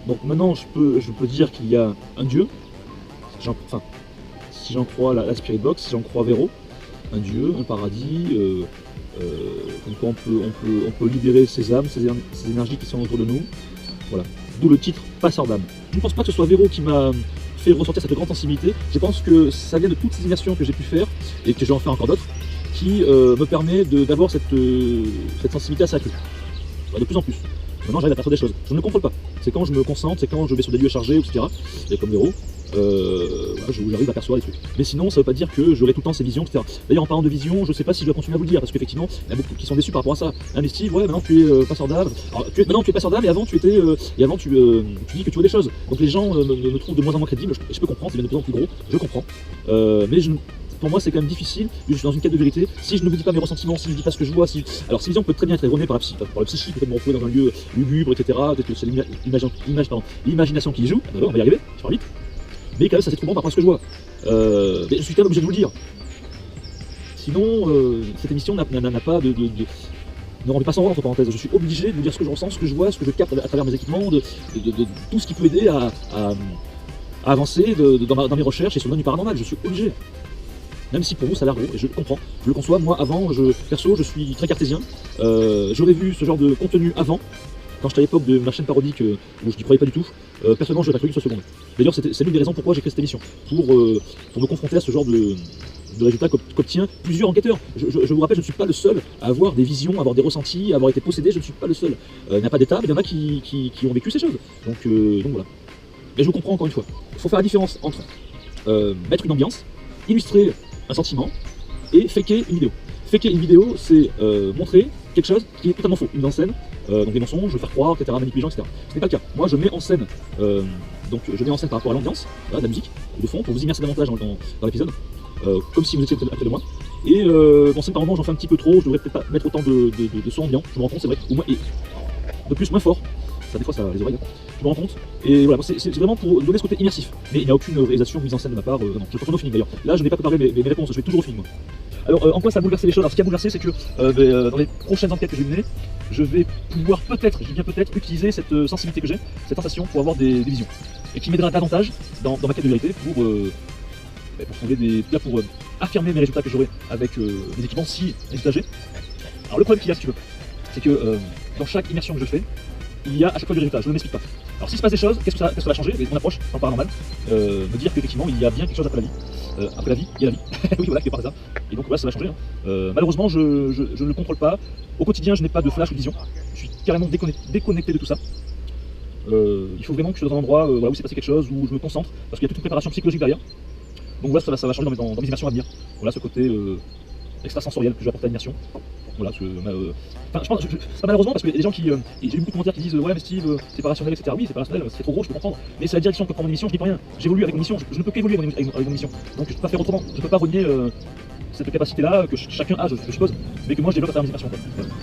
Donc maintenant je peux dire qu'il y a un dieu, enfin, si j'en crois la Spirit Box, si j'en crois Véro, un dieu, un paradis, comme quoi on peut libérer ces âmes, ces énergies qui sont autour de nous. Voilà. D'où le titre Passeur d'âme. Je ne pense pas que ce soit Véro qui m'a fait ressentir cette grande sensibilité. Je pense que ça vient de toutes ces immersions que j'ai pu faire, et que je vais en faire encore d'autres, qui me permet d'avoir cette sensibilité assez accrue. De plus en plus. Maintenant j'arrive à percevoir des choses. Je ne contrôle pas. C'est quand je me concentre, c'est quand je vais sur des lieux chargés, etc. Et comme Véro, voilà, j'arrive à percevoir des trucs. Mais sinon, ça ne veut pas dire que j'aurai tout le temps ces visions, etc. D'ailleurs, en parlant de visions, je ne sais pas si je dois continuer à vous le dire, parce qu'effectivement, il y a beaucoup qui sont déçus par rapport à ça. Ah, mais Steve, ouais, maintenant tu es passeur d'âme. Maintenant tu es passeur d'âme, et avant tu étais. Et avant tu dis que tu vois des choses. Donc les gens me trouvent de moins en moins crédible. Je peux comprendre, c'est bien de plus en plus gros, je comprends. Mais pour moi, c'est quand même difficile. Je suis dans une quête de vérité. Si je ne vous dis pas mes ressentiments, si je ne dis pas ce que je vois, alors ces visions peuvent très bien être erronées par le psychique, peut-être me retrouver dans un lieu lugubre, etc. Peut-être que c'est l'imagination qui y joue. On va y arriver, je pars vite. Mais quand même, ça c'est troublant par rapport à ce que je vois. Mais je suis quand même obligé de vous le dire. Sinon, cette émission n'a pas ne rend pas sans voix, entre parenthèses. Je suis obligé de vous dire ce que je ressens, ce que je vois, ce que je capte à travers mes équipements, de tout ce qui peut aider à avancer dans mes recherches et sur le domaine du paranormal. Je suis obligé. Même si pour vous ça a l'air gros, et je comprends, je le conçois. Moi avant, perso, je suis très cartésien. J'aurais vu ce genre de contenu avant, quand j'étais à l'époque de ma chaîne parodique où je n'y croyais pas du tout. Personnellement, je n'aurais pas cru une seule seconde. D'ailleurs, c'est l'une des raisons pourquoi j'ai créé cette émission, pour me confronter à ce genre de résultats qu'obtient plusieurs enquêteurs. Je vous rappelle, je ne suis pas le seul à avoir des visions, à avoir des ressentis, à avoir été possédé, je ne suis pas le seul. Il n'y a pas d'état, mais il y en a qui ont vécu ces choses. Donc voilà. Mais je vous comprends encore une fois. Il faut faire la différence entre mettre une ambiance, illustrer un sentiment, et faker une vidéo. Faker une vidéo, c'est montrer quelque chose qui est totalement faux, une mise en scène, donc des mensonges, faire croire, etc., manipuler les gens, etc. Ce n'est pas le cas. Moi, je mets en scène, par rapport à l'ambiance, voilà, de la musique, de fond, pour vous immerser davantage dans l'épisode, comme si vous étiez à côté de moi. Et en scène, par moment, j'en fais un petit peu trop, je devrais peut-être pas mettre autant de son ambiant, je me rends compte, c'est vrai, ou moins, et de plus, moins fort. Ça, des fois, ça les oreilles. Je me rends compte. Et voilà, c'est vraiment pour donner ce côté immersif. Mais il n'y a aucune réalisation, mise en scène de ma part. Non, je retourne au film d'ailleurs. Là, je n'ai pas préparé mes réponses, je vais toujours au film. Alors, en quoi ça a bouleversé les choses? Alors, ce qui a bouleversé, c'est que dans les prochaines enquêtes que je vais mener, je vais pouvoir peut-être, je dis bien peut-être, utiliser cette sensibilité que j'ai, cette sensation pour avoir des visions. Et qui m'aidera davantage dans ma quête de vérité pour trouver pour affirmer mes résultats que j'aurai avec mes équipements si résultats j'ai. Alors, le problème qu'il y a, si tu veux, c'est que dans chaque immersion que je fais, il y a à chaque fois du résultat, je ne m'explique pas. Alors s'il se passe des choses, qu'est-ce que ça va changer? Mon approche dans le paranormal, me dire qu'effectivement il y a bien quelque chose après la vie. Après la vie, il y a la vie. Oui voilà, qui est par hasard. Et donc voilà, ça va changer. Malheureusement, je ne le contrôle pas. Au quotidien, je n'ai pas de flash ou de vision. Je suis carrément déconnecté de tout ça. Il faut vraiment que je sois dans un endroit où s'est passé quelque chose, où je me concentre, parce qu'il y a toute une préparation psychologique derrière. Donc voilà, ça va changer dans mes immersions à venir. Voilà ce côté extrasensoriel que je vais apporter à l'immersion. Voilà, je pense, c'est pas malheureusement parce qu'il y a des gens j'ai eu beaucoup de commentaires qui disent ouais mais Steve, c'est pas rationnel, etc. Oui, c'est pas rationnel, c'est trop gros, je peux comprendre. Mais c'est la direction que prend mon émission, je n'y peux rien. J'évolue avec mon émission, je ne peux qu'évoluer avec mon émission. Donc je peux pas faire autrement, je peux pas renier cette capacité-là que chacun a, je suppose, mais que moi je développe à travers mes immersions. Voilà.